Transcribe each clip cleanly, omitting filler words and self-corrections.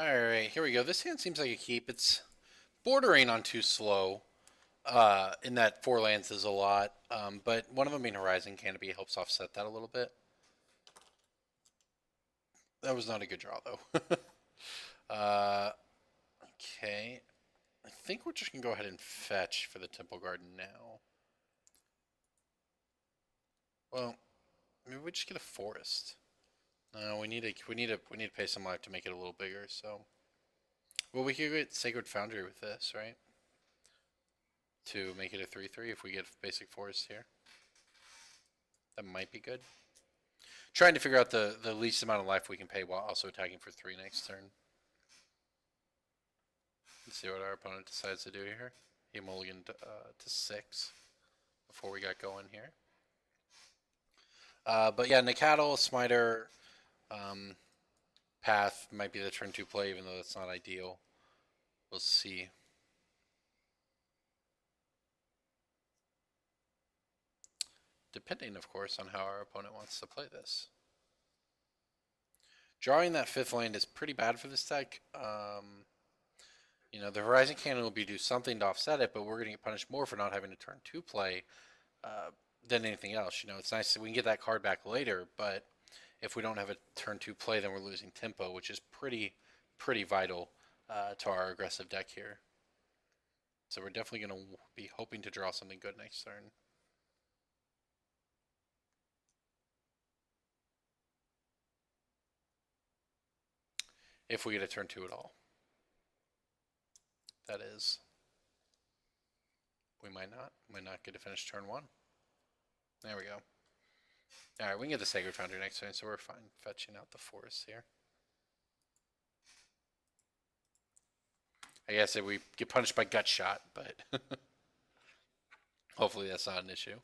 Alright, here we go. This hand seems like a keep. It's bordering on too slow. In that 4 lands is a lot. But one of them being Horizon Canopy helps offset that a little bit. That was not a good draw, though. Okay. I think we're just going to go ahead and fetch for the Temple Garden now. Well, maybe we just get a forest. No, we need to pay some life to make it a little bigger, so. Well, we could get Sacred Foundry with this, right? To make it a 3/3 if we get basic forest here. That might be good. Trying to figure out the least amount of life we can pay while also attacking for 3 next turn. Let's see what our opponent decides to do here. He mulliganed to 6 before we got going here. But yeah, Nacatl, Smiter, Path might be the turn 2 play, even though that's not ideal. We'll see. Depending, of course, on how our opponent wants to play this. Drawing that 5th land is pretty bad for this deck. You know, the Horizon Cannon will do something to offset it, but we're going to get punished more for not having a turn 2 play than anything else. You know, it's nice that we can get that card back later, but if we don't have a turn 2 play, then we're losing tempo, which is pretty vital to our aggressive deck here. So we're definitely going to be hoping to draw something good next turn. If we get a turn 2 at all. That is. We might not get to finish turn 1. There we go. Alright, we can get the Sacred Foundry next turn, so we're fine fetching out the forest here. I guess if we get punished by Gut Shot, but hopefully that's not an issue.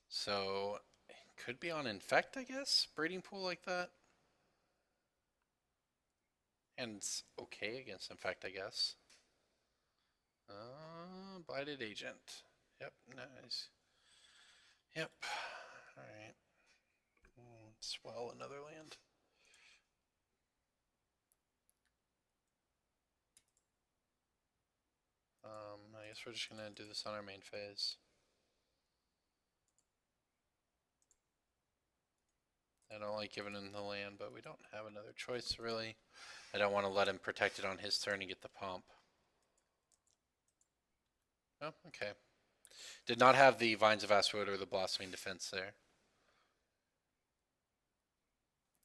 So, it could be on Infect, I guess? Breeding Pool like that. And it's okay against Infect, I guess. Blighted Agent. Yep, nice. Yep. Alright. Swell another land. I guess we're just gonna do this on our main phase. I don't like giving him the land, but we don't have another choice, really. I don't want to let him protect it on his turn and get the pump. Oh, okay. Did not have the Vines of Asteroid or the Blossoming Defense there.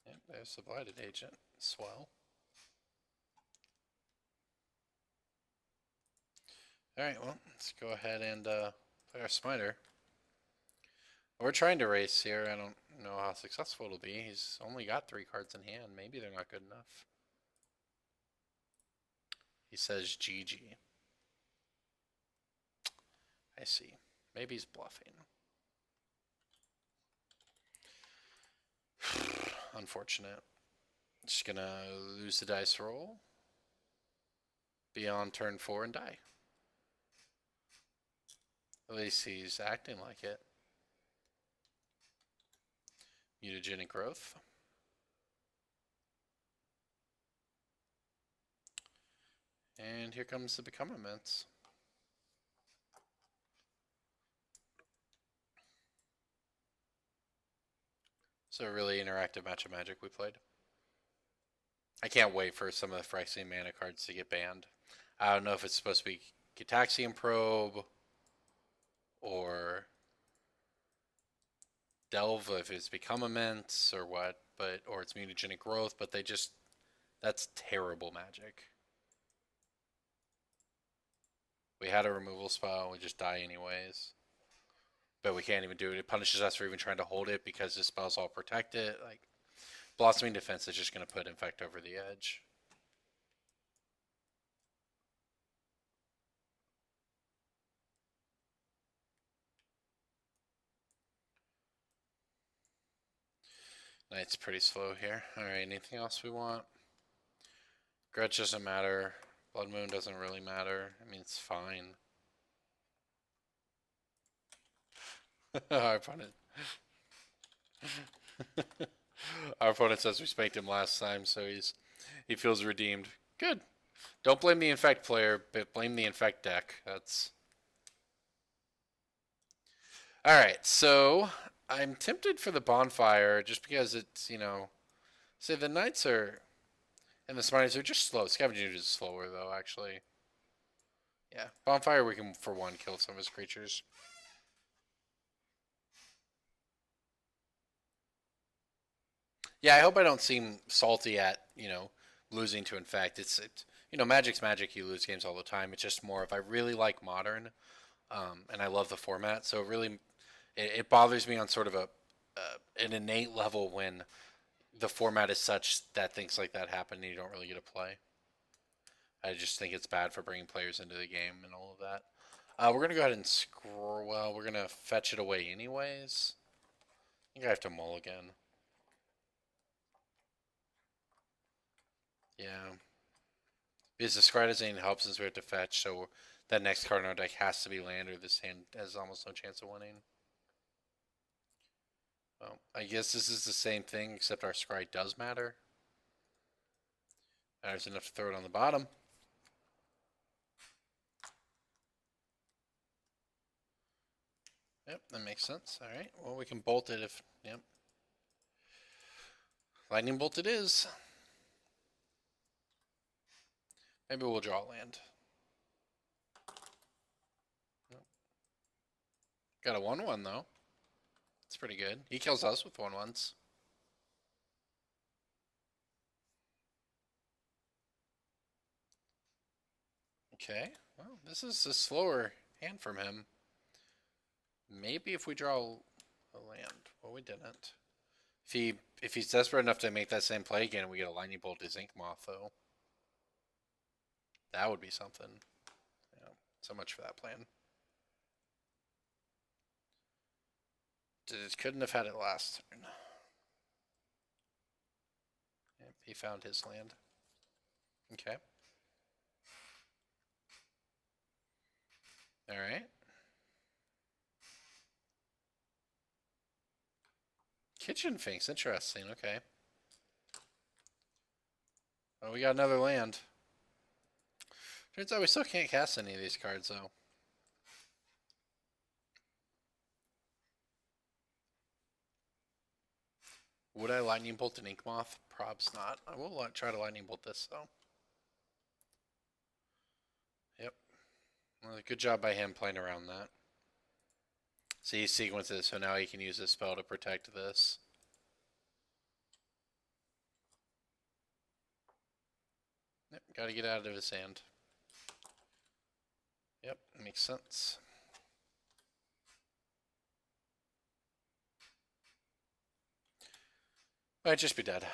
Yep, there's the Blighted Agent. Swell. Alright, well, let's go ahead and play our Smiter. We're trying to race here. I don't know how successful it'll be. He's only got 3 cards in hand. Maybe they're not good enough. He says GG. I see. Maybe he's bluffing. Unfortunate. Just gonna lose the dice roll. Be on turn 4 and die. At least he's acting like it. Mutagenic Growth. And here comes the Become Immense. So a really interactive match of Magic we played. I can't wait for some of the Phyrexian mana cards to get banned. I don't know if it's supposed to be Gitaxian Probe or Delve if it's Become Immense or what, or it's Mutagenic Growth, but that's terrible Magic. We had a removal spell, we just die anyways. But we can't even do it. It punishes us for even trying to hold it because the spells all protect it. Like, Blossoming Defense is just going to put Infect over the edge. Knight's pretty slow here. Alright, anything else we want? Grudge doesn't matter. Blood Moon doesn't really matter. I mean, it's fine. Our opponent. Our opponent says we spanked him last time, so he feels redeemed. Good. Don't blame the Infect player, but blame the Infect deck. That's all right. So I'm tempted for the bonfire just because it's say the knights are and the smites are just slow. Scavenging is slower though, actually. Yeah, bonfire we can for one kill some of his creatures. Yeah, I hope I don't seem salty at losing to Infect. It's Magic's Magic. You lose games all the time. It's just more of I really like Modern, and I love the format. So it bothers me on sort of an innate level when the format is such that things like that happen and you don't really get to play. I just think it's bad for bringing players into the game and all of that. We're gonna go ahead and scroll. Well, we're gonna fetch it away anyways. I think I have to mulligan. Yeah, because the scry doesn't even help since we have to fetch, so that next card in our deck has to be land, or this hand has almost no chance of winning. Well, I guess this is the same thing, except our scry does matter. There's enough to throw it on the bottom. Yep, that makes sense. All right. Well, we can bolt it if. Yep. Lightning bolt it is. Maybe we'll draw land. Nope. Got a 1/1 though. It's pretty good. He kills us with 1/1s. Okay. Well, this is a slower hand from him. Maybe if we draw a land. Well, we didn't. If he's desperate enough to make that same play again and we get a lightning bolt to Zinc Moth though. That would be something. Yeah. So much for that plan. Just couldn't have had it last turn. Yep, he found his land. Okay. All right. Kitchen Finks, interesting. Okay. Oh, we got another land. Turns out we still can't cast any of these cards though. Would I lightning bolt an Ink Moth? Probs not. I will try to lightning bolt this though. Yep. Well, good job by him playing around that. So he sequences, so now he can use his spell to protect this. Yep, gotta get out of his hand. Yep, makes sense. Might just be dead.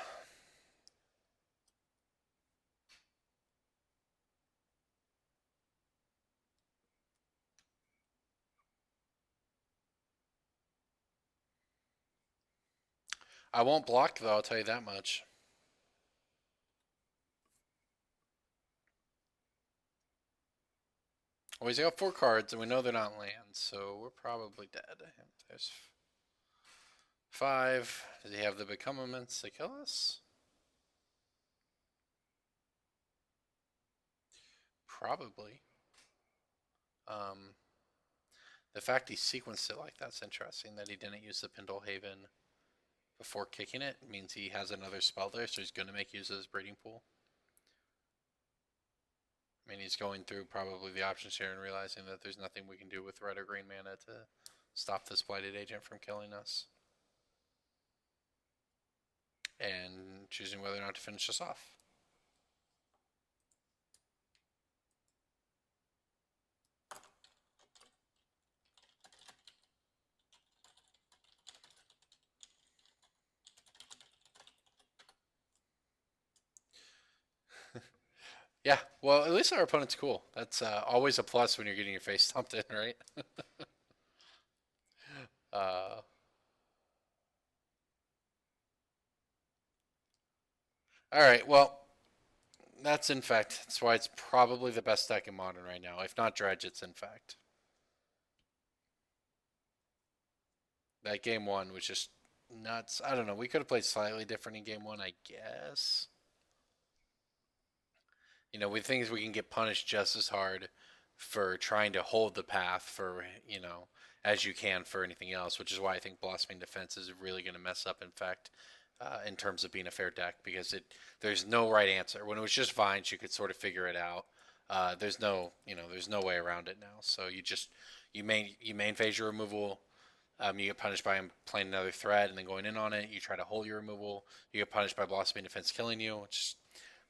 I won't block though, I'll tell you that much. Well, he's got 4 cards, and we know they're not lands, so we're probably dead. There's 5. Does he have the Becomements to kill us? Probably. The fact he sequenced it like that's interesting. That he didn't use the Pendlehaven before kicking it means he has another spell there, so he's going to make use of his breeding pool. I mean, he's going through probably the options here and realizing that there's nothing we can do with red or green mana to stop this blighted agent from killing us. And choosing whether or not to finish us off. Yeah, well, at least our opponent's cool. That's always a plus when you're getting your face stomped in, right? uh, all right, well, that's Infect. That's why it's probably the best deck in Modern right now. If not Dredge, it's Infect. That game 1 was just nuts. I don't know. We could have played slightly different in game one, I guess. We think we can get punished just as hard for trying to hold the path for, as you can for anything else, which is why I think Blossoming Defense is really going to mess up Infect in terms of being a fair deck because there's no right answer. When it was just Vines, you could sort of figure it out. There's no way around it now. So you main phase your removal. You get punished by him playing another threat and then going in on it. You try to hold your removal. You get punished by Blossoming Defense killing you, which is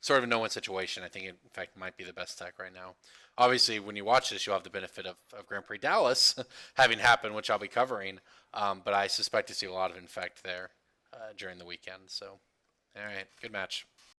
sort of a no-win situation. I think it, in fact, might be the best deck right now. Obviously, when you watch this, you'll have the benefit of Grand Prix Dallas having happened, which I'll be covering. But I suspect to see a lot of Infect there during the weekend. So, all right, good match.